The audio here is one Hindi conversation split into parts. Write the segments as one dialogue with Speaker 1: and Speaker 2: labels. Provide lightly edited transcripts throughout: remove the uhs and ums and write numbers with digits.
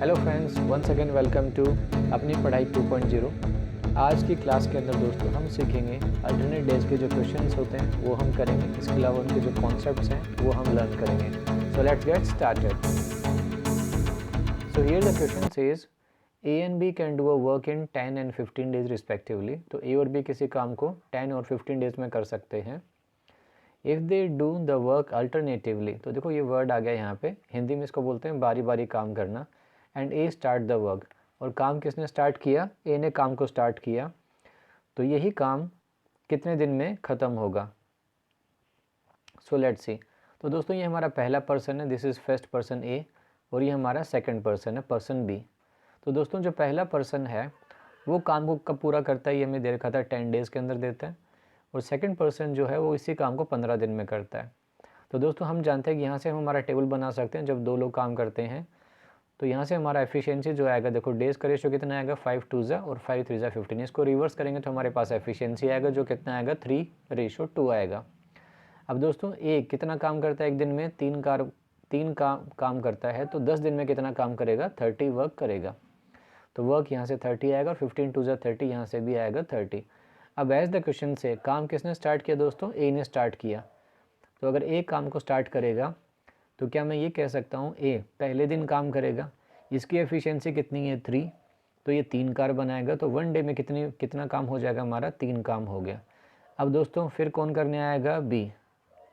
Speaker 1: Hello friends, once again welcome to अपनी पढ़ाई 2.0। आज की क्लास के अंदर दोस्तों हम सीखेंगे अल्टरनेट डेज के जो क्वेश्चंस होते हैं वो हम करेंगे। इसके अलावा उनके जो कॉन्सेप्ट्स हैं वो हम लर्न करेंगे। So let's get started. So here the question says A and B can do a work in 10 and 15 days respectively. तो ए और बी किसी काम को 10 और 15 डेज में कर सकते हैं। If they do the work alternatively, तो देखो ये वर्ड आ गया यहाँ पे, हिंदी में इसको बोलते हैं बारी बारी काम करना। And A start the work, और काम किसने स्टार्ट किया? ए ने काम को स्टार्ट किया। तो यही काम कितने दिन में ख़त्म होगा? सो लेट्स सी। तो दोस्तों ये हमारा पहला पर्सन है, दिस इज़ फर्स्ट पर्सन ए, और ये हमारा सेकंड पर्सन है, पर्सन बी। तो दोस्तों जो पहला पर्सन है वो काम को कब पूरा करता है, ये हमें दे रखा था 10 डेज़ के अंदर देता है। और सेकंड पर्सन जो है वो इसी काम को 15 दिन में करता है। तो दोस्तों हम जानते हैं कि यहाँ से हम हमारा टेबल बना सकते हैं। जब दो लोग काम करते हैं तो यहाँ से हमारा एफिशिएंसी जो आएगा, देखो डेज़ का रेशो कितना आएगा, 5 2 ज़ा और 5 3 ज़ा 15। इसको रिवर्स करेंगे तो हमारे पास एफिशिएंसी आएगा जो कितना आएगा, 3:2 आएगा। अब दोस्तों ए कितना काम करता है एक दिन में? तीन काम करता है। तो 10 दिन में कितना काम करेगा? 30 वर्क करेगा। तो वर्क यहाँ से 30 आएगा, 15 2 ज़ा 30, यहाँ से भी आएगा 30। अब एज द क्वेश्चन से काम किसने स्टार्ट किया दोस्तों? ए ने स्टार्ट किया। तो अगर ए काम को स्टार्ट करेगा तो क्या मैं ये कह सकता हूँ ए पहले दिन काम करेगा, इसकी एफिशिएंसी कितनी है? 3। तो ये 3 कार बनाएगा। तो 1 डे में कितना काम हो जाएगा हमारा? 3 काम हो गया। अब दोस्तों फिर कौन करने आएगा? बी।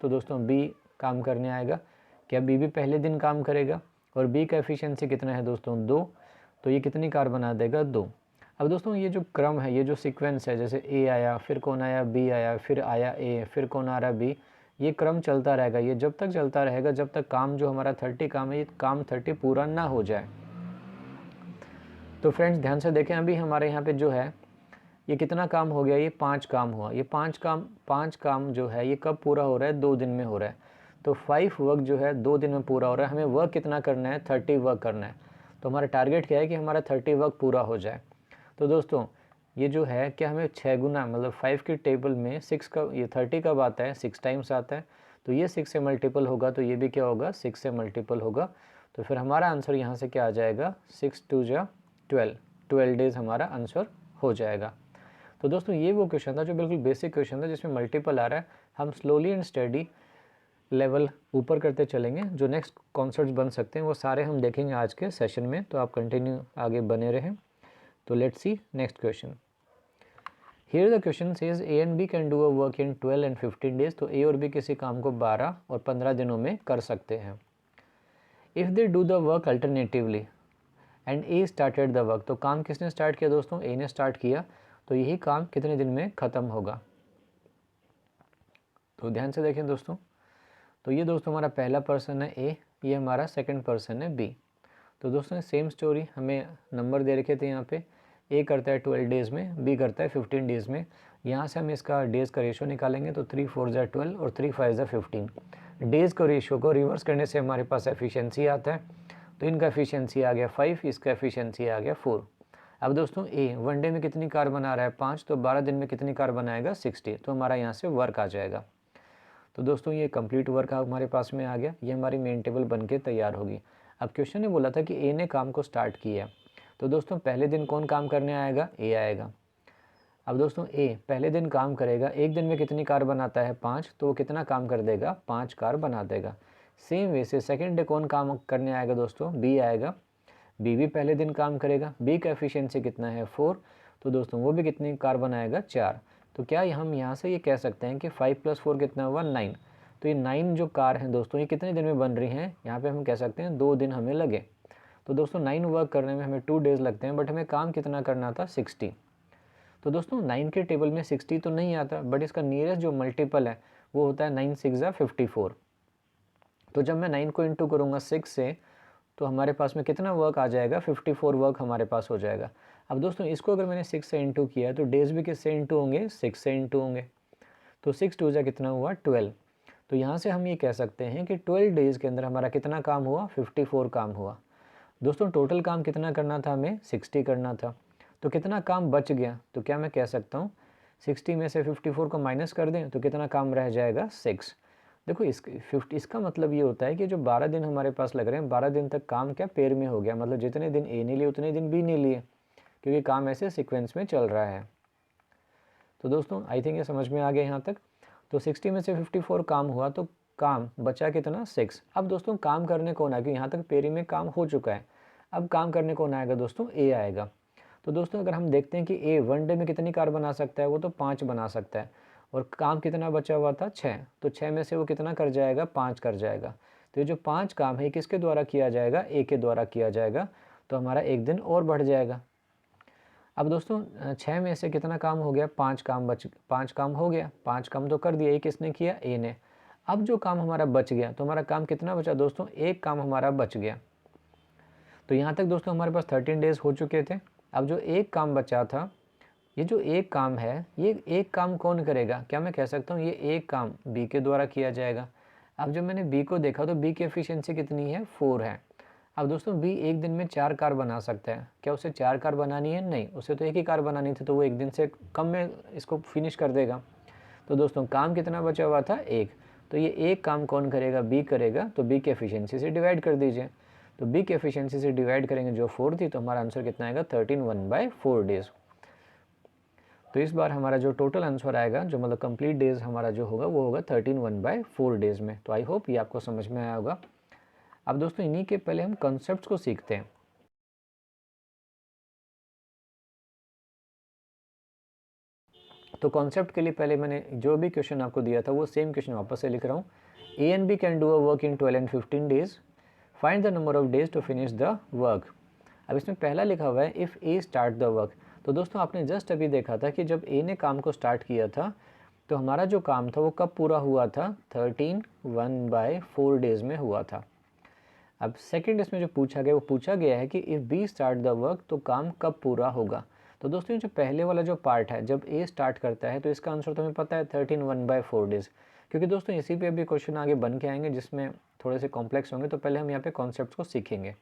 Speaker 1: तो दोस्तों बी काम करने आएगा। क्या बी भी पहले दिन काम करेगा? और बी का एफिशिएंसी कितना है दोस्तों? 2। तो ये कितनी कार बना देगा? 2। अब दोस्तों ये जो क्रम है, ये जो सीक्वेंस है, जैसे ए आया, फिर कौन आया? बी आया, फिर आया ए, फिर कौन आ रहा? बी। ये क्रम चलता रहेगा। ये जब तक चलता रहेगा जब तक काम जो हमारा 30 काम है, ये काम 30 पूरा ना हो जाए। तो फ्रेंड्स ध्यान से देखें, अभी हमारे यहाँ पे जो है ये कितना काम हो गया? ये 5 काम हुआ। ये 5 काम जो है ये कब पूरा हो रहा है? 2 दिन में हो रहा है। तो 5 वर्क जो है 2 दिन में पूरा हो रहा है। हमें वर्क कितना करना है? 30 वर्क करना है। तो हमारा टारगेट क्या है कि हमारा 30 वर्क पूरा हो जाए। तो दोस्तों ये जो है क्या हमें 6 गुना, मतलब 5 की टेबल में 6 का, ये 30 कब आता है? 6 टाइम्स आता है। तो ये 6 से मल्टीपल होगा, तो ये भी क्या होगा? 6 से मल्टीपल होगा। तो फिर हमारा आंसर यहाँ से क्या आ जाएगा? 6 2 ज़ा 12 डेज़ हमारा आंसर हो जाएगा। तो दोस्तों ये वो क्वेश्चन था जो बिल्कुल बेसिक क्वेश्चन था, जिसमें मल्टीपल आ रहा है। हम स्लोली एंड स्टडी लेवल ऊपर करते चलेंगे। जो नेक्स्ट कॉन्सेप्ट्स बन सकते हैं वो सारे हम देखेंगे आज के सेशन में। तो आप कंटिन्यू आगे बने रहें। तो let's see next question. Here the question says A and B can do a work in 12 and 15 days. तो ए और बी किसी काम को 12 और 15 दिनों में कर सकते हैं। If they do the work alternatively and A started the work, तो काम किसने स्टार्ट किया दोस्तों? ए ने स्टार्ट किया। तो यही काम कितने दिन में ख़त्म होगा? तो ध्यान से देखें दोस्तों। तो ये दोस्तों हमारा पहला पर्सन है ए, ये हमारा सेकंड पर्सन है बी। तो दोस्तों सेम स्टोरी, हमें नंबर दे रखे थे यहाँ पे। ए करता है 12 डेज़ में, बी करता है 15 डेज़ में। यहाँ से हम इसका डेज़ का रेशो निकालेंगे। तो 3 4 ज़ा 12 और 3 5 ज़ा 15। डेज़ का रेशो को रिवर्स करने से हमारे पास एफिशिएंसी आता है। तो इनका एफिशिएंसी आ गया 5, इसका एफिशिएंसी आ गया 4। अब दोस्तों ए 1 डे में कितनी कार बना रहा है? 5। तो 12 दिन में कितनी कार बनाएगा? 60। तो हमारा यहाँ से वर्क आ जाएगा। तो दोस्तों ये कंप्लीट वर्क हमारे पास में आ गया। ये हमारी मेन टेबल बन के तैयार होगी। अब क्वेश्चन ने बोला था कि ए ने काम को स्टार्ट किया। तो दोस्तों पहले दिन कौन काम करने आएगा? ए आएगा। अब दोस्तों ए पहले दिन काम करेगा। एक दिन में कितनी कार बनाता है? 5। तो वो कितना काम कर देगा? 5 कार बना देगा। सेम वे से सेकेंड डे कौन काम करने आएगा दोस्तों? बी आएगा। बी भी पहले दिन काम करेगा। बी का एफिशिएंसी कितना है? 4। तो दोस्तों वो भी कितनी कार बनाएगा? 4। तो क्या हम यहाँ से ये कह सकते हैं कि 5 + 4 कितना हुआ? 9। तो ये 9 जो कार हैं दोस्तों ये कितने दिन में बन रही हैं? यहाँ पे हम कह सकते हैं 2 दिन हमें लगे। तो दोस्तों 9 वर्क करने में हमें 2 डेज़ लगते हैं, बट हमें काम कितना करना था? 60। तो दोस्तों 9 के टेबल में 60 तो नहीं आता, बट इसका नियरेस्ट जो मल्टीपल है वो होता है 9 6 ज़ा 54। तो जब मैं 9 को इंटू करूँगा 6 से, तो हमारे पास में कितना वर्क आ जाएगा? 54 वर्क हमारे पास हो जाएगा। अब दोस्तों इसको अगर मैंने 6 से इंटू किया है तो डेज़ भी किससे इंटू होंगे? 6 से इंटू होंगे। तो 6 2 ज़ा कितना हुआ? 12। तो यहाँ से हम ये कह सकते हैं कि 12 डेज़ के अंदर हमारा कितना काम हुआ? 54 काम हुआ। दोस्तों टोटल काम कितना करना था? हमें 60 करना था। तो कितना काम बच गया? तो क्या मैं कह सकता हूँ 60 में से 54 को माइनस कर दें तो कितना काम रह जाएगा? 6। देखो इसका मतलब ये होता है कि जो 12 दिन हमारे पास लग रहे हैं, 12 दिन तक काम क्या पेयर में हो गया, मतलब जितने दिन ए ने लिए उतने दिन बी ने लिए, क्योंकि काम ऐसे सीक्वेंस में चल रहा है। तो दोस्तों आई थिंक ये समझ में आ गया यहाँ तक। तो 60 में से 54 काम हुआ, तो काम बचा कितना 6। अब दोस्तों काम करने कौन आएगा, यहाँ तक पेरी में काम हो चुका है, अब काम करने कौन आएगा दोस्तों, ए आएगा। तो दोस्तों अगर हम देखते हैं कि ए वन डे में कितनी कार बना सकता है, वो तो 5 बना सकता है, और काम कितना बचा हुआ था 6, तो 6 में से वो कितना कर जाएगा, 5 कर जाएगा। तो ये जो 5 काम है किसके द्वारा किया जाएगा, ए के द्वारा किया जाएगा, तो हमारा एक दिन और बढ़ जाएगा। अब दोस्तों 6 में से कितना काम हो गया, 5 काम हो गया, 5 काम तो कर दिया, ये किसने किया, ए ने। अब जो काम हमारा बच गया, तो हमारा काम कितना बचा दोस्तों, एक काम हमारा बच गया। तो यहाँ तक दोस्तों हमारे पास 13 डेज हो चुके थे। अब जो एक काम बचा था, ये जो एक काम है, ये एक काम कौन करेगा, क्या मैं कह सकता हूँ ये एक काम बी के द्वारा किया जाएगा। अब जब मैंने बी को देखा तो बी की एफिशिएंसी कितनी है, 4 है। अब दोस्तों बी एक दिन में 4 कार बना सकता है, क्या उसे 4 कार बनानी है, नहीं, उसे तो एक ही कार बनानी थी, तो वो एक दिन से कम में इसको फिनिश कर देगा। तो दोस्तों काम कितना बचा हुआ था, एक, तो ये एक काम कौन करेगा, बी करेगा, तो बी की एफिशिएंसी से डिवाइड कर दीजिए। तो बी की एफिशिएंसी से डिवाइड करेंगे, जो 4 थी, तो हमारा आंसर कितना आएगा, 13 1/4 डेज। तो इस बार हमारा जो टोटल आंसर आएगा, जो मतलब कंप्लीट डेज हमारा जो होगा, वो होगा 13 1/4 डेज में। तो आई होप ये आपको समझ में आया होगा। अब दोस्तों इन्हीं के पहले हम कॉन्सेप्ट्स को सीखते हैं। तो कॉन्सेप्ट के लिए पहले मैंने जो भी क्वेश्चन आपको दिया था वो सेम क्वेश्चन वापस से लिख रहा हूँ। A and B can do a work in 12 and 15 days, find the number of days to finish the work. अब इसमें पहला लिखा हुआ है if A start the work. तो दोस्तों आपने जस्ट अभी देखा था कि जब ए ने काम को स्टार्ट किया था, तो हमारा जो काम था वो कब पूरा हुआ था, 13 1/4 डेज में हुआ था। अब सेकंड इसमें जो पूछा गया, वो पूछा गया है कि if B start the work, तो काम कब पूरा होगा। तो दोस्तों जो पहले वाला जो पार्ट है, जब ए स्टार्ट करता है, तो इसका आंसर तो हमें पता है 13 1/4 डेज, क्योंकि दोस्तों इसी पे अभी क्वेश्चन आगे बन के आएंगे जिसमें थोड़े से कॉम्प्लेक्स होंगे। तो पहले हम यहाँ पे कॉन्सेप्ट को सीखेंगे।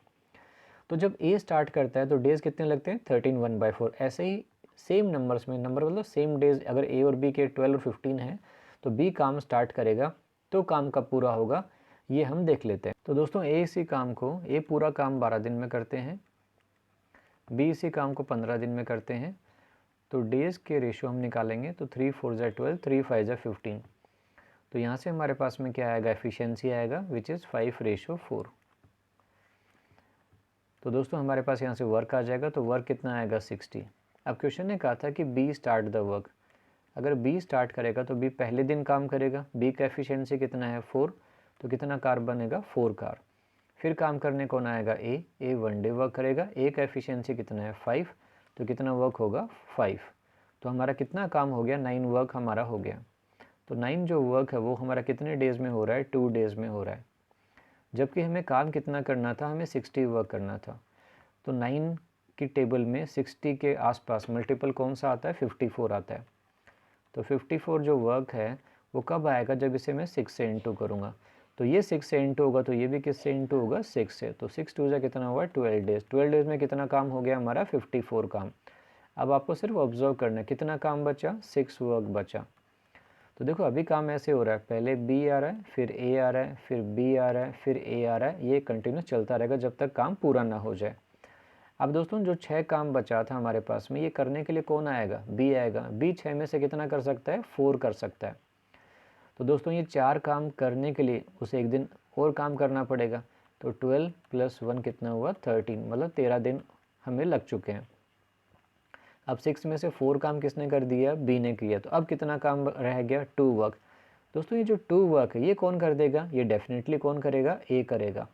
Speaker 1: तो जब ए स्टार्ट करता है तो डेज कितने लगते हैं, 13 1/4। ऐसे ही सेम नंबर्स में, नंबर मतलब सेम डेज, अगर ए और बी के 12 और 15 है, तो बी काम स्टार्ट करेगा, तो काम कब पूरा होगा ये हम देख लेते हैं। तो दोस्तों ए इसी काम को, ए पूरा काम 12 दिन में करते हैं, बी इसी काम को 15 दिन में करते हैं। तो डेज के रेशियो हम निकालेंगे, तो 3 4 ज़ा 12, 3 5 ज़ा 15। तो यहाँ से हमारे पास में क्या आएगा, एफिशिएंसी आएगा, विच इज़ 5:4। तो दोस्तों हमारे पास यहाँ से वर्क आ जाएगा, तो वर्क कितना आएगा, 60। अब क्वेश्चन ने कहा था कि बी स्टार्ट द वर्क। अगर बी स्टार्ट करेगा तो बी पहले दिन काम करेगा, बी का एफिशिएंसी कितना है, 4, तो कितना कार बनेगा, 4 कार। फिर काम करने कौन आएगा, ए 1 डे वर्क करेगा, ए का एफिशिएंसी कितना है, 5, तो कितना वर्क होगा, 5। तो हमारा कितना काम हो गया, 9 वर्क हमारा हो गया। तो 9 जो वर्क है वो हमारा कितने डेज़ में हो रहा है, 2 डेज़ में हो रहा है। जबकि हमें काम कितना करना था, हमें 60 वर्क करना था। तो 9 की टेबल में 60 के आसपास मल्टीपल कौन सा आता है, 54 आता है। तो 54 जो वर्क है वो कब आएगा, जब इसे मैं 6 से इंटू करूँगा। तो ये 6 से इंटू होगा, तो ये भी किससे इंटू होगा, 6 से। तो 6 2 ज़ा कितना हुआ, 12 डेज़। 12 डेज़ में कितना काम हो गया हमारा, 54 काम। अब आपको सिर्फ ऑब्जर्व करना है कितना काम बचा, 6 वर्क बचा। तो देखो अभी काम ऐसे हो रहा है, पहले बी आ रहा है, फिर ए आ रहा है, फिर बी आ रहा है, फिर ए आ रहा है, ये कंटिन्यूस चलता रहेगा जब तक काम पूरा ना हो जाए। अब दोस्तों जो 6 काम बचा था हमारे पास में, ये करने के लिए कौन आएगा, बी आएगा। बी 6 में से कितना कर सकता है, 4 कर सकता है। तो दोस्तों ये 4 काम करने के लिए उसे एक दिन और काम करना पड़ेगा। तो 12 + 1 कितना हुआ, 13, मतलब 13 दिन हमें लग चुके हैं। अब 6 में से 4 काम किसने कर दिया, बी ने किया। तो अब कितना काम रह गया, 2 वर्क। दोस्तों ये जो 2 वर्क है ये कौन कर देगा, ये डेफिनेटली कौन करेगा, ए करेगा।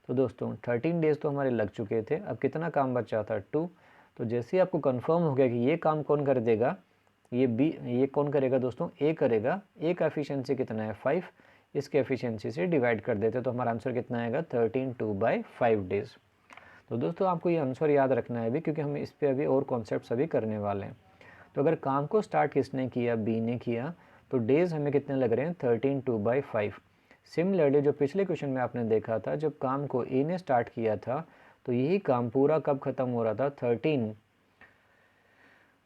Speaker 1: तो दोस्तों 13 डेज़ तो हमारे लग चुके थे, अब कितना काम बचा था, 2। तो जैसे ही आपको कंफर्म हो गया कि ये काम कौन कर देगा, ये कौन करेगा दोस्तों, ए करेगा। ए का एफिशिएंसी कितना है, 5, इसके एफिशिएंसी से डिवाइड कर देते तो हमारा आंसर कितना आएगा, 13 2/5 डेज़। तो दोस्तों आपको ये आंसर याद रखना है अभी, क्योंकि हम इस पर अभी और कॉन्सेप्ट्स अभी करने वाले हैं। तो अगर काम को स्टार्ट किसने किया, बी ने किया, तो डेज़ हमें कितने लग रहे हैं, 13 2/5। सिमिलरली जो पिछले क्वेश्चन में आपने देखा था, जब काम को ए ने स्टार्ट किया था, तो यही काम पूरा कब ख़त्म हो रहा था, 13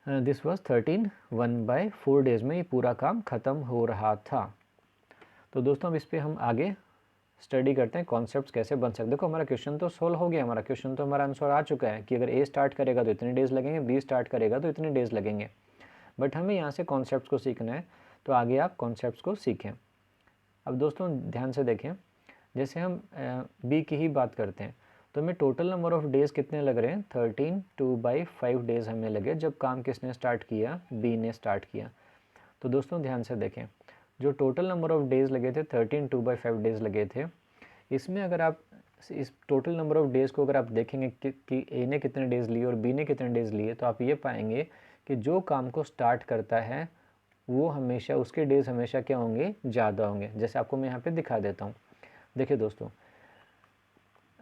Speaker 1: 1/4 डेज़ में ये पूरा काम ख़त्म हो रहा था। तो दोस्तों अब इस पर हम आगे स्टडी करते हैं कॉन्सेप्ट्स कैसे बन सकते हैं। देखो हमारा क्वेश्चन तो सोल्व हो गया, हमारा क्वेश्चन तो हमारा आंसर आ चुका है कि अगर ए स्टार्ट करेगा तो इतने डेज़ लगेंगे, बी स्टार्ट करेगा तो इतने डेज़ लगेंगे। बट हमें यहाँ से कॉन्सेप्ट्स को सीखना है, तो आगे आप कॉन्सेप्ट्स को सीखें। अब दोस्तों ध्यान से देखें, जैसे हम बी की ही बात करते हैं तो हमें टोटल नंबर ऑफ़ डेज़ कितने लग रहे हैं, 13 2/5 डेज़ हमें लगे जब काम किसने स्टार्ट किया, बी ने स्टार्ट किया। तो दोस्तों ध्यान से देखें, जो टोटल नंबर ऑफ़ डेज़ लगे थे 13 2/5 डेज़ लगे थे, इसमें अगर आप इस टोटल नंबर ऑफ़ डेज़ को अगर आप देखेंगे कि ए ने कितने डेज़ लिए और बी ने कितने डेज़ लिए, तो आप ये पाएंगे कि जो काम को स्टार्ट करता है वो हमेशा उसके डेज़ हमेशा क्या होंगे, ज़्यादा होंगे। जैसे आपको मैं यहाँ पे दिखा देता हूँ। देखिए दोस्तों,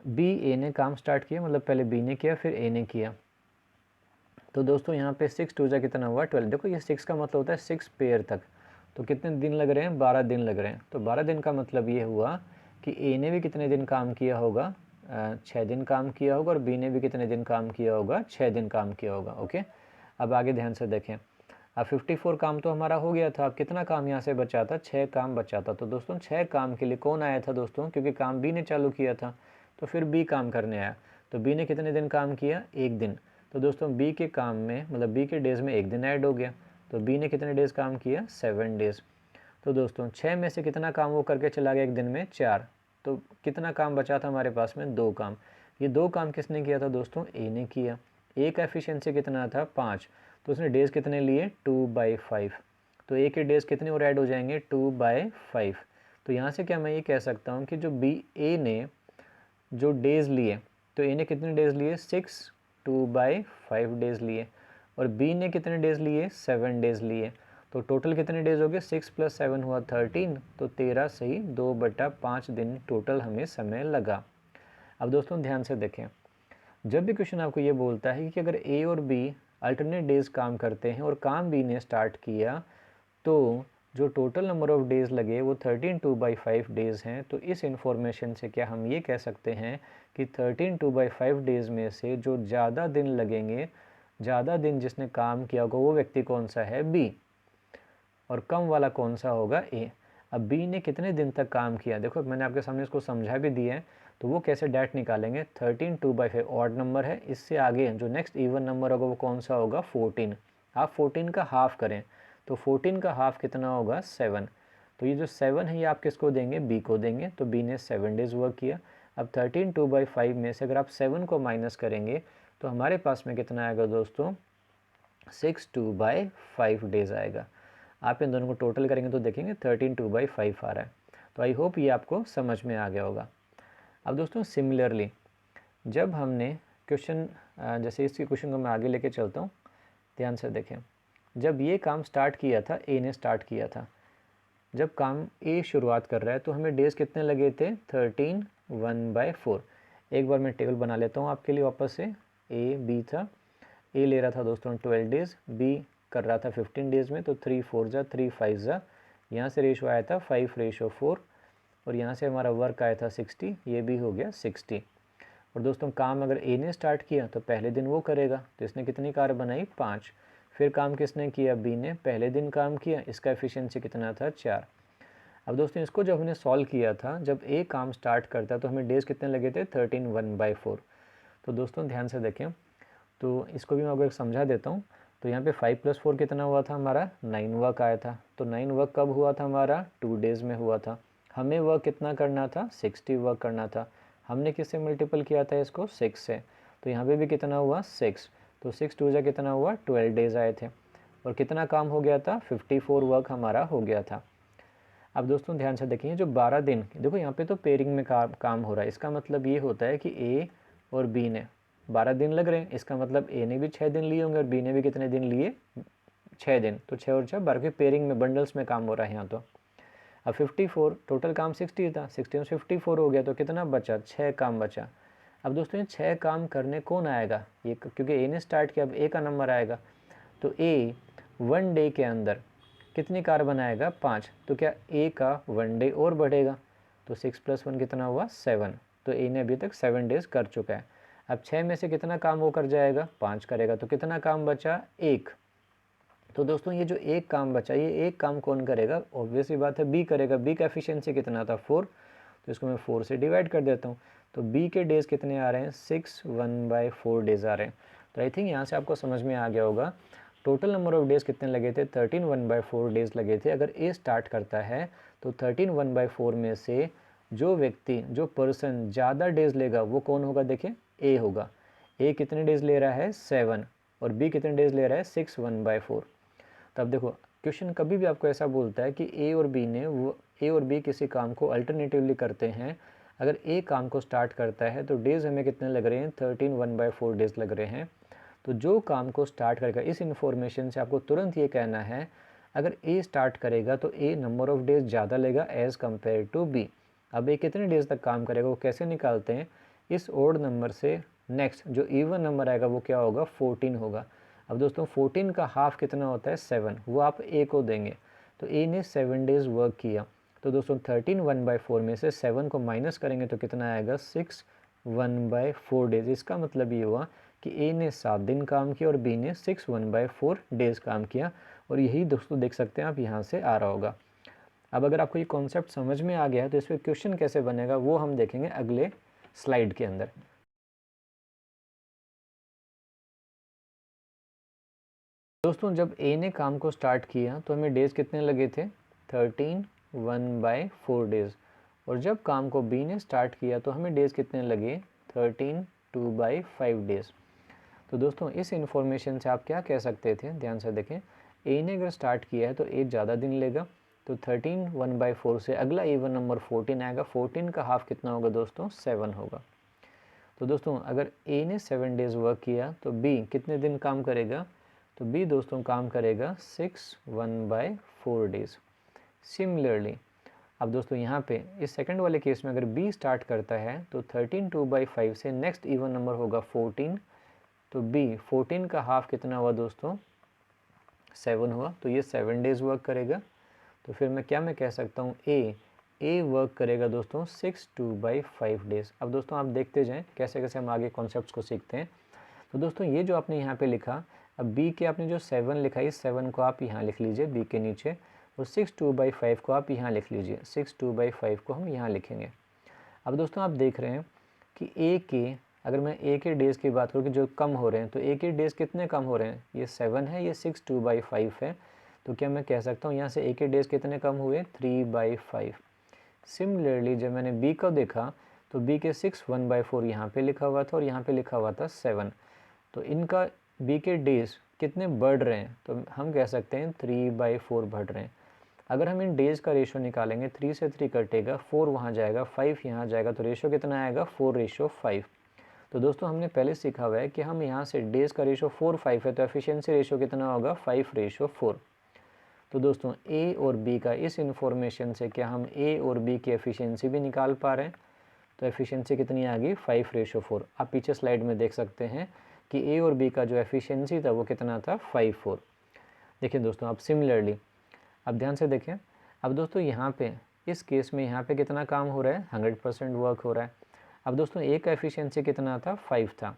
Speaker 1: बी ए ने काम स्टार्ट किया, मतलब पहले बी ने किया फिर ए ने किया। तो दोस्तों यहाँ पे 6 2 जा कितना हुआ, 12। देखो ये 6 का मतलब होता है 6 पेयर तक। तो कितने दिन लग रहे हैं, 12 दिन लग रहे हैं। तो 12 दिन का मतलब ये हुआ कि ए ने भी कितने दिन काम किया होगा, 6 दिन काम किया होगा, और बी ने भी कितने दिन काम किया होगा, 6 दिन काम किया होगा। ओके, अब आगे ध्यान से देखें। अब 54 काम तो हमारा हो गया था, अब कितना काम यहाँ से बचा था, 6 काम बचा था। तो दोस्तों 6 काम के लिए कौन आया था दोस्तों, क्योंकि काम बी ने चालू किया था तो फिर बी काम करने आया। तो बी ने कितने दिन काम किया, 1 दिन। तो दोस्तों बी के काम में, मतलब बी के डेज़ में 1 दिन ऐड हो गया। तो बी ने कितने डेज़ काम किया, 7 डेज़। तो दोस्तों 6 में से कितना काम वो करके चला गया 1 दिन में, 4। तो कितना काम बचा था हमारे पास में, 2 काम। ये 2 काम किसने किया था दोस्तों, ए ने किया। ए का एफिशिएंसी कितना था, 5। तो उसने डेज़ कितने लिए, 2/5। तो ए के डेज़ कितने और ऐड हो जाएंगे, 2/5। तो यहाँ से क्या मैं ये कह सकता हूँ कि जो बी ए ने जो डेज़ लिए, तो ए ने कितने डेज़ लिए, 6 2/5 डेज़ लिए, और बी ने कितने डेज़ लिए, 7 डेज़ लिए। तो टोटल कितने डेज़ हो गए, 6 + 7 हुआ 13। तो 13 सही 2/5 दिन टोटल हमें समय लगा। अब दोस्तों ध्यान से देखें, जब भी क्वेश्चन आपको ये बोलता है कि अगर ए और बी अल्टरनेट डेज़ काम करते हैं और काम बी ने स्टार्ट किया, तो जो टोटल नंबर ऑफ़ डेज़ लगे वो 13 2/5 डेज़ हैं। तो इस इन्फॉर्मेशन से क्या हम ये कह सकते हैं कि 13 2/5 डेज़ में से जो ज़्यादा दिन लगेंगे, ज़्यादा दिन जिसने काम किया होगा वो व्यक्ति कौन सा है, बी, और कम वाला कौन सा होगा, ए। अब बी ने कितने दिन तक काम किया, देखो मैंने आपके सामने इसको समझा भी दिया है। तो वो कैसे डैट निकालेंगे, 13 2/5 ऑड नंबर है, इससे आगे जो नेक्स्ट इवन नंबर होगा वो कौन सा होगा, 14। आप 14 का हाफ करें तो 14 का हाफ कितना होगा, 7। तो ये जो 7 है ये आप किसको देंगे, बी को देंगे। तो बी ने 7 डेज़ वर्क किया। अब 13 2/5 में से अगर आप 7 को माइनस करेंगे तो हमारे पास में कितना आएगा दोस्तों, 6 2/5 डेज़ आएगा। आप इन दोनों को टोटल करेंगे तो देखेंगे 13 2/5 आ रहा है। तो आई होप ये आपको समझ में आ गया होगा। अब दोस्तों सिमिलरली जब हमने क्वेश्चन, जैसे इस क्वेश्चन को मैं आगे लेके चलता हूँ, ध्यान से देखें। जब ये काम स्टार्ट किया था, ए ने स्टार्ट किया था, जब काम ए शुरुआत कर रहा है तो हमें डेज़ कितने लगे थे, 13 1/4। एक बार मैं टेबल बना लेता हूँ आपके लिए वापस से। ए बी था, ए ले रहा था दोस्तों 12 डेज़, बी कर रहा था 15 डेज़ में। तो 3 4 जा 3 5 जा, यहाँ से रेशो आया था 5:4, और यहाँ से हमारा वर्क आया था 60, ये भी हो गया 60। और दोस्तों काम अगर ए ने स्टार्ट किया तो पहले दिन वो करेगा, तो इसने कितनी कार बनाई, 5। फिर काम किसने किया, बी ने पहले दिन काम किया, इसका एफिशिएंसी कितना था, 4। अब दोस्तों इसको जब हमने सॉल्व किया था, जब ए काम स्टार्ट करता तो हमें डेज़ कितने लगे थे, 13 1/4। तो दोस्तों ध्यान से देखें, तो इसको भी मैं आपको एक समझा देता हूँ। तो यहाँ पे 5 + 4 कितना हुआ था हमारा, 9 वर्क आया था। तो 9 वर्क कब हुआ था हमारा, 2 डेज़ में हुआ था। हमें वर्क कितना करना था, 60 वर्क करना था। हमने किससे मल्टीपल किया था इसको, 6 से। तो यहाँ पे भी कितना हुआ, 6। तो 6 2 जा कितना हुआ, 12 डेज़ आए थे। और कितना काम हो गया था, 54 वर्क हमारा हो गया था। अब दोस्तों ध्यान से देखिए, जो 12 दिन, देखो यहाँ पे तो पेयरिंग में काम हो रहा है। इसका मतलब ये होता है कि ए और बी ने 12 दिन लग रहे हैं, इसका मतलब ए ने भी 6 दिन लिए होंगे और बी ने भी कितने दिन लिए, 6 दिन। तो 6 और 6 12 की पेयरिंग में बंडल्स में काम हो रहा है यहाँ तो। अब 54, टोटल काम 60 था, 60 में 54 हो गया, तो कितना बचा, 6 काम बचा। अब दोस्तों ये 6 काम करने कौन आएगा, ये क्योंकि ए ने स्टार्ट किया, अब ए का नंबर आएगा। तो ए 1 डे के अंदर कितनी कार बनाएगा, 5। तो क्या ए का 1 डे और बढ़ेगा, तो 6 + 1 कितना हुआ, 7। तो ए ने अभी तक 7 डेज़ कर चुका है। अब 6 में से कितना काम वो कर जाएगा, 5 करेगा, तो कितना काम बचा, 1। तो दोस्तों ये जो एक काम बचा, ये एक काम कौन करेगा? ऑब्वियसली बात है बी करेगा। बी का एफिशिएंसी कितना था? 4। तो इसको मैं 4 से डिवाइड कर देता हूँ। तो बी के डेज़ कितने आ रहे हैं? 6 1/4 डेज़ आ रहे हैं। तो आई थिंक यहाँ से आपको समझ में आ गया होगा टोटल नंबर ऑफ डेज़ कितने लगे थे? 13 1/4 डेज़ लगे थे। अगर ए स्टार्ट करता है तो 13 1/4 में से जो व्यक्ति, जो पर्सन ज़्यादा डेज़ लेगा वो कौन होगा? देखिए ए होगा। ए कितने डेज़ ले रहा है? 7। और बी कितने डेज़ ले रहा है? 6 1/4। तब देखो क्वेश्चन कभी भी आपको ऐसा बोलता है कि ए और बी किसी काम को अल्टरनेटिवली करते हैं। अगर ए काम को स्टार्ट करता है तो डेज़ हमें कितने लग रहे हैं? 13 1/4 डेज़ लग रहे हैं। तो जो काम को स्टार्ट करेगा, इस इन्फॉर्मेशन से आपको तुरंत ये कहना है अगर ए स्टार्ट करेगा तो ए नंबर ऑफ डेज़ ज़्यादा लेगा एज़ कम्पेयर टू बी। अब ए कितने डेज़ तक काम करेगा वो कैसे निकालते हैं? इस ओड नंबर से नेक्स्ट जो इवन नंबर आएगा वो क्या होगा? 14 होगा। अब दोस्तों 14 का हाफ कितना होता है? 7। वो आप ए को देंगे। तो ए ने 7 डेज़ वर्क किया। तो दोस्तों 13 1/4 में से 7 को माइनस करेंगे तो कितना आएगा? 6 1/4 डेज़। इसका मतलब ये हुआ कि ए ने 7 दिन काम किया और बी ने 6 1/4 डेज़ काम किया। और यही दोस्तों देख सकते हैं आप यहाँ से आ रहा होगा। अब अगर आपको ये कॉन्सेप्ट समझ में आ गया है तो इस पर क्वेश्चन कैसे बनेगा वो हम देखेंगे अगले स्लाइड के अंदर। दोस्तों जब ए ने काम को स्टार्ट किया तो हमें डेज़ कितने लगे थे? 13 1/4 डेज़। और जब काम को बी ने स्टार्ट किया तो हमें डेज़ कितने लगे? 13 2/5 डेज़। तो दोस्तों इस इन्फॉर्मेशन से आप क्या कह सकते थे? ध्यान से देखें, ए ने अगर स्टार्ट किया है तो ए ज़्यादा दिन लेगा। तो 13 1/4 से अगला इवन नंबर 14 आएगा। 14 का हाफ कितना होगा दोस्तों? 7 होगा। तो दोस्तों अगर ए ने 7 डेज़ वर्क किया तो बी कितने दिन काम करेगा? तो बी दोस्तों काम करेगा 6 1/4 डेज़। सिमिलरली अब दोस्तों यहाँ पे इस सेकंड वाले केस में अगर बी स्टार्ट करता है तो 13 2/5 से नेक्स्ट इवन नंबर होगा 14। तो बी 14 का हाफ कितना हुआ दोस्तों? 7 हुआ। तो ये 7 डेज़ वर्क करेगा। तो फिर मैं कह सकता हूँ ए वर्क करेगा दोस्तों 6 2/5 डेज़। अब दोस्तों आप देखते जाएं कैसे कैसे हम आगे कॉन्सेप्ट्स को सीखते हैं। तो दोस्तों ये जो आपने यहाँ पे लिखा, अब बी के आपने जो 7 लिखा है इस 7 को आप यहाँ लिख लीजिए बी के नीचे, और 6 2/5 को आप यहाँ लिख लीजिए। 6 2/5 को हम यहाँ लिखेंगे। अब दोस्तों आप देख रहे हैं कि ए के, अगर मैं ए के डेज़ की बात करूँ कि जो कम हो रहे हैं, तो ए के डेज़ कितने कम हो रहे हैं? ये 7 है, ये 6 2/5 है। तो क्या मैं कह सकता हूँ यहाँ से ए के डेज़ कितने कम हुए? 3/5। सिमिलरली जब मैंने बी को देखा तो बी के 6 1/4 यहाँ पे लिखा हुआ था और यहाँ पे लिखा हुआ था 7। तो इनका बी के डेज़ कितने बढ़ रहे हैं? तो हम कह सकते हैं 3/4 बढ़ रहे हैं। अगर हम इन डेज़ का रेशो निकालेंगे, 3 से 3 कटेगा, 4 वहाँ जाएगा, 5 यहाँ जाएगा, तो रेशो कितना आएगा? 4:5। तो दोस्तों हमने पहले सीखा हुआ है कि हम यहाँ से डेज़ का रेशो 4/5 है तो एफिशिएंसी रेशो कितना होगा? 5:4। तो दोस्तों ए और बी का इस इंफॉर्मेशन से क्या हम ए और बी की एफिशिएंसी भी निकाल पा रहे हैं? तो एफिशिएंसी कितनी आ गई? 5:4। आप पीछे स्लाइड में देख सकते हैं कि ए और बी का जो एफिशिएंसी था वो कितना था? 5:4। देखिए दोस्तों अब सिमिलरली अब ध्यान से देखें। अब दोस्तों यहाँ पे इस केस में यहाँ पे कितना काम हो रहा है? 100% वर्क हो रहा है। अब दोस्तों ए का एफिशिएंसी कितना था? 5 था।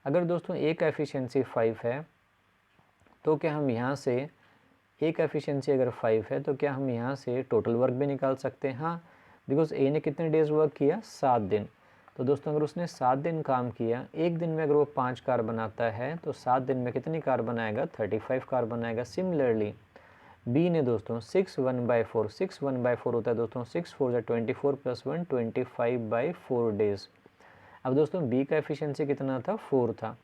Speaker 1: अगर दोस्तों ए का एफिशिएंसी 5 है तो क्या हम यहाँ से ए का एफिशिएंसी अगर 5 है तो क्या हम यहाँ से टोटल वर्क भी निकाल सकते हैं? हाँ, बिकॉज ए ने कितने डेज़ वर्क किया? 7 दिन। तो दोस्तों अगर उसने 7 दिन काम किया, एक दिन में अगर वो 5 कार बनाता है तो 7 दिन में कितनी कार बनाएगा? 35 कार बनाएगा। सिमिलरली बी ने दोस्तों 6 1/4, 6 1/4 होता है दोस्तों, 6 4 24 + 1 25/4 डेज़। अब दोस्तों बी का एफिशिएंसी कितना था? 4 था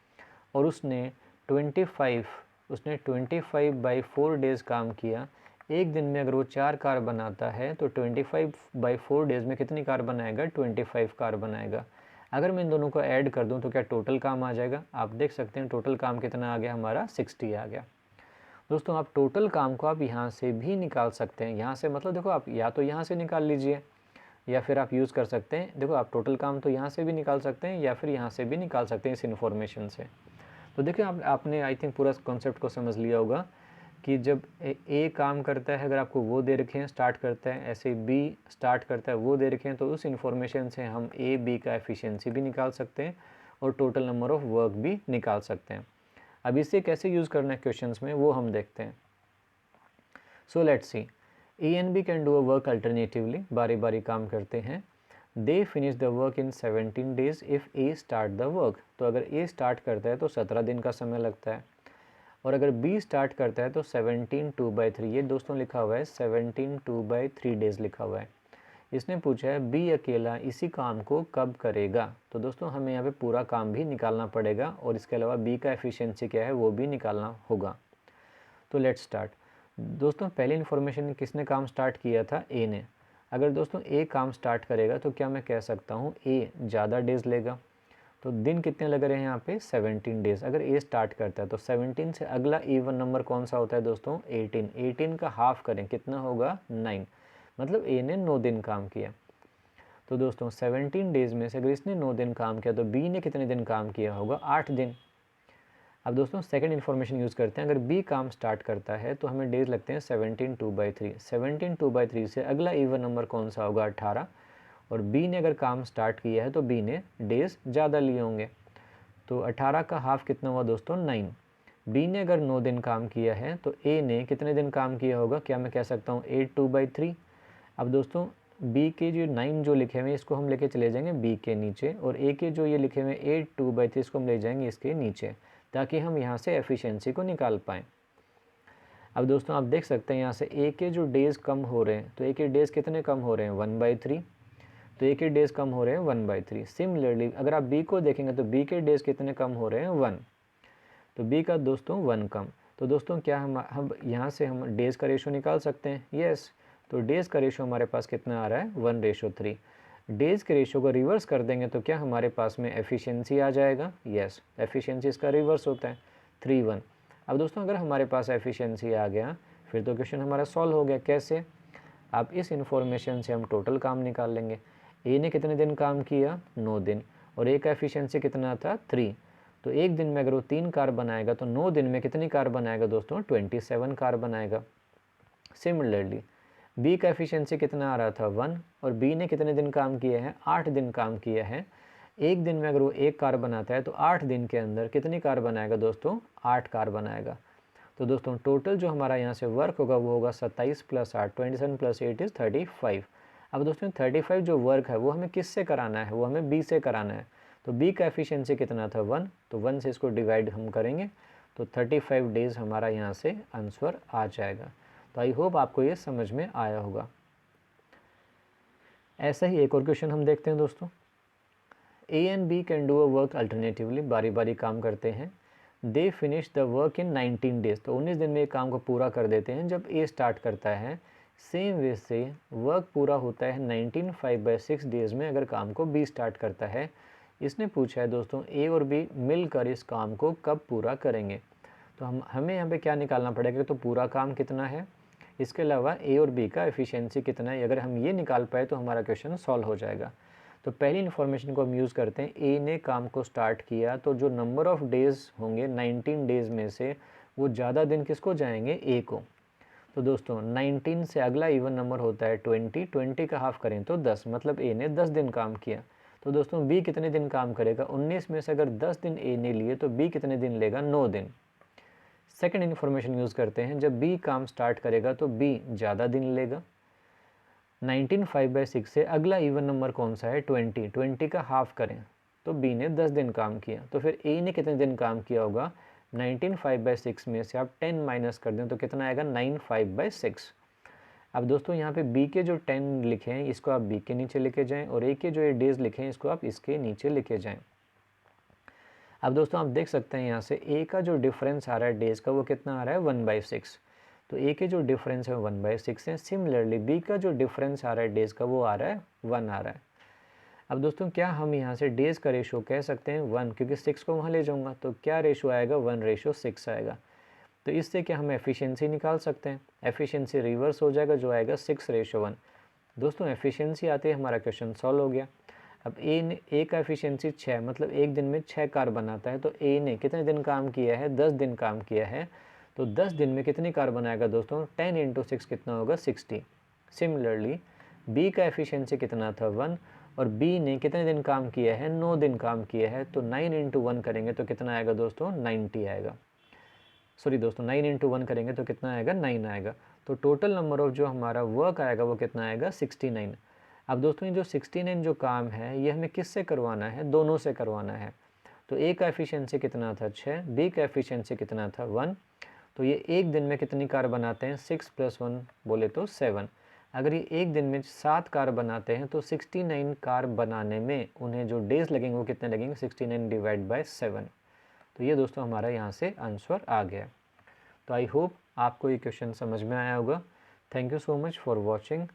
Speaker 1: और उसने 25/4 डेज़ काम किया। एक दिन में अगर वो 4 कार बनाता है तो 25/4 डेज़ में कितनी कार बनाएगा? 25 कार बनाएगा। अगर मैं इन दोनों को ऐड कर दूं तो क्या टोटल काम आ जाएगा? आप देख सकते हैं टोटल काम कितना आ गया हमारा? 60 आ गया। दोस्तों आप टोटल काम को आप यहाँ से भी निकाल सकते हैं। यहाँ से मतलब देखो आप या तो यहाँ से निकाल लीजिए या फिर आप यूज़ कर सकते हैं, देखो आप टोटल काम तो यहाँ से भी निकाल सकते हैं या फिर यहाँ से भी निकाल सकते हैं इस इन्फॉर्मेशन से। तो देखिए आपने आई थिंक पूरा कॉन्सेप्ट को समझ लिया होगा कि जब ए काम करता है, अगर आपको वो दे रखे हैं स्टार्ट करता है, ऐसे बी स्टार्ट करता है वो दे रखे हैं, तो उस इन्फॉर्मेशन से हम ए बी का एफिशिएंसी भी निकाल सकते हैं और टोटल नंबर ऑफ़ वर्क भी निकाल सकते हैं। अब इसे कैसे यूज़ करना है क्वेश्चंस में वो हम देखते हैं। So let's see, A and B can do a work alternatively, बारी बारी काम करते हैं। They finish the work in 17 days if A start the work, तो अगर ए स्टार्ट करता है तो 17 दिन का समय लगता है, और अगर बी स्टार्ट करता है तो 17 2/3, ये दोस्तों लिखा हुआ है 17 2/3 डेज लिखा हुआ है। इसने पूछा है बी अकेला इसी काम को कब करेगा, तो दोस्तों हमें यहाँ पे पूरा काम भी निकालना पड़ेगा और इसके अलावा बी का एफिशिएंसी क्या है वो भी निकालना होगा। तो लेट्स स्टार्ट। दोस्तों पहली इन्फॉर्मेशन किसने काम स्टार्ट किया था, ए ने। अगर दोस्तों ए काम स्टार्ट करेगा तो क्या मैं कह सकता हूँ ए ज़्यादा डेज लेगा, तो दिन कितने लग रहे हैं यहाँ पे 17 डेज। अगर ए स्टार्ट करता है तो 17 से अगला इवन नंबर कौन सा होता है दोस्तों 18, 18 का हाफ करें कितना होगा 9, मतलब ए ने 9 दिन काम किया। तो दोस्तों 17 डेज में से अगर इसने 9 दिन काम किया तो बी ने कितने दिन काम किया होगा 8 दिन। अब दोस्तों सेकंड इन्फॉर्मेशन यूज़ करते हैं, अगर बी काम स्टार्ट करता है तो हमें डेज लगते हैं 17 2/3, 17 2/3 से अगला इवन नंबर कौन सा होगा 18, और बी ने अगर काम स्टार्ट किया है तो बी ने डेज ज़्यादा लिए होंगे, तो 18 का हाफ कितना हुआ दोस्तों 9। बी ने अगर 9 दिन काम किया है तो ए ने कितने दिन काम किया होगा, क्या मैं कह सकता हूँ 8 2/3। अब दोस्तों बी के जो 9 जो लिखे हुए हैं इसको हम लेके चले जाएंगे बी के नीचे, और ए के जो ये लिखे हुए 8 2/3 इसको हम ले जाएंगे इसके नीचे, ताकि हम यहाँ से एफिशिएंसी को निकाल पाएँ। अब दोस्तों आप देख सकते हैं यहाँ से ए के जो डेज़ कम हो रहे हैं, तो ए के डेज़ कितने कम हो रहे हैं 1/3, तो ए के डेज़ कम हो रहे हैं 1/3। सिमिलरली अगर आप बी को देखेंगे तो बी के डेज़ कितने कम हो रहे हैं 1, तो बी का दोस्तों 1 कम। तो दोस्तों क्या हम यहाँ से हम डेज़ का रेशो निकाल सकते हैं, यस। तो डेज़ का रेशो हमारे पास कितना आ रहा है 1:3। डेज़ के रेशो को रिवर्स कर देंगे तो क्या हमारे पास में एफिशिएंसी आ जाएगा, यस। एफिशिएंसी इसका रिवर्स होता है 3:1। अब दोस्तों अगर हमारे पास एफिशिएंसी आ गया फिर तो क्वेश्चन हमारा सॉल्व हो गया। कैसे, अब इस इन्फॉर्मेशन से हम टोटल काम निकाल लेंगे। ए ने कितने दिन काम किया 9 दिन, और ए का एफिशिएंसी कितना था 3, तो एक दिन में अगर वो 3 कार बनाएगा तो 9 दिन में कितनी कार बनाएगा दोस्तों 27 कार बनाएगा। सिमिलरली बी का एफिशिएंसी कितना आ रहा था 1, और बी ने कितने दिन काम किया है 8 दिन काम किया है। एक दिन में अगर वो 1 कार बनाता है तो 8 दिन के अंदर कितनी कार बनाएगा दोस्तों 8 कार बनाएगा। तो दोस्तों टोटल जो हमारा यहाँ से वर्क होगा वो होगा 27 + 8, 27 + 8 इज़ 35। अब दोस्तों 35 जो वर्क है वो हमें किससे कराना है, वो हमें बी से कराना है। तो बी का एफिशिएंसी कितना था 1, तो 1 से इसको डिवाइड हम करेंगे तो 35 डेज़ हमारा यहाँ से आंसर आ जाएगा। तो आई होप आपको ये समझ में आया होगा। ऐसा ही एक और क्वेश्चन हम देखते हैं दोस्तों। A and B can do a work alternatively, बारी बारी काम करते हैं। They finish the work in 19 days, तो 19 दिन में एक काम को पूरा कर देते हैं जब ए स्टार्ट करता है। सेम वे से वर्क पूरा होता है 19 5/6 डेज़ में अगर काम को बी स्टार्ट करता है। इसने पूछा है दोस्तों ए और बी मिलकर इस काम को कब पूरा करेंगे। तो हमें यहाँ पे क्या निकालना पड़ेगा, तो पूरा काम कितना है, इसके अलावा ए और बी का एफिशिएंसी कितना है। अगर हम ये निकाल पाए तो हमारा क्वेश्चन सॉल्व हो जाएगा। तो पहली इन्फॉर्मेशन को हम यूज़ करते हैं, ए ने काम को स्टार्ट किया तो जो नंबर ऑफ़ डेज़ होंगे 19 डेज़ में से वो ज़्यादा दिन किसको जाएंगे ए को। तो दोस्तों 19 से अगला इवन नंबर होता है 20, 20 का हाफ करें तो 10, मतलब ए ने 10 दिन काम किया। तो दोस्तों बी कितने दिन काम करेगा, 19 में से अगर 10 दिन ए ने लिए तो बी कितने दिन लेगा 9 दिन। सेकंड इन्फॉर्मेशन यूज़ करते हैं, जब बी काम स्टार्ट करेगा तो बी ज़्यादा दिन लेगा। 19 5/6 से अगला इवन नंबर कौन सा है 20, 20 का हाफ करें तो बी ने 10 दिन काम किया। तो फिर ए ने कितने दिन काम किया होगा, 19 5/6 में से आप 10 माइनस कर दें तो कितना आएगा 9 5/6। अब दोस्तों यहाँ पे बी के जो 10 लिखे हैं इसको आप बी के नीचे लेके जाएं, और ए के जो ये डेज़ लिखे हैं इसको आप इसके नीचे लेके जाएं। अब दोस्तों आप देख सकते हैं यहाँ से ए का जो डिफरेंस आ रहा है डेज़ का वो कितना आ रहा है 1/6, तो ए के जो डिफरेंस है 1/6 है। सिमिलरली बी का जो डिफरेंस आ रहा है डेज़ का वो आ रहा है 1 आ रहा है। अब दोस्तों क्या हम यहाँ से डेज़ का रेशो कह सकते हैं 1, क्योंकि 6 को वहाँ ले जाऊँगा तो क्या रेशो आएगा 1:6 आएगा। तो इससे क्या हम एफिशिएंसी निकाल सकते हैं, एफिशिएंसी रिवर्स हो जाएगा जो आएगा 6:1। दोस्तों एफिशिएंसी आते ही हमारा क्वेश्चन सॉल्व हो गया। अब ए का एफिशिएंसी 6, मतलब एक दिन में 6 कार बनाता है, तो ए ने कितने दिन काम किया है 10 दिन काम किया है, तो 10 दिन में कितनी कार बनाएगा दोस्तों 10 × 6 कितना होगा 60। सिमिलरली बी का एफिशिएंसी कितना था 1, और बी ने कितने दिन काम किया है, 9 दिन काम किया है, तो 9 इंटू 1 करेंगे तो कितना आएगा दोस्तों, 90 आएगा। सॉरी दोस्तों, 9 इंटू 1 करेंगे तो कितना आएगा, 9 आएगा। तो टोटल नंबर ऑफ जो हमारा वर्क आएगा वो कितना आएगा, 69। अब दोस्तों ये जो 69 जो काम है ये हमें किससे करवाना है, दोनों से करवाना है। तो ए का एफिशिएंसी कितना था, 6, बी का एफिशिएंसी कितना था, 1। तो ये एक दिन में कितनी कार बनाते हैं, 6 + 1 बोले तो 7। अगर ये एक दिन में 7 कार बनाते हैं तो 69 कार बनाने में उन्हें जो डेज़ लगेंगे वो कितने लगेंगे, 69 डिवाइड बाय 7। तो ये दोस्तों हमारा यहाँ से आंसर आ गया। तो आई होप आपको ये क्वेश्चन समझ में आया होगा। Thank you so much for watching.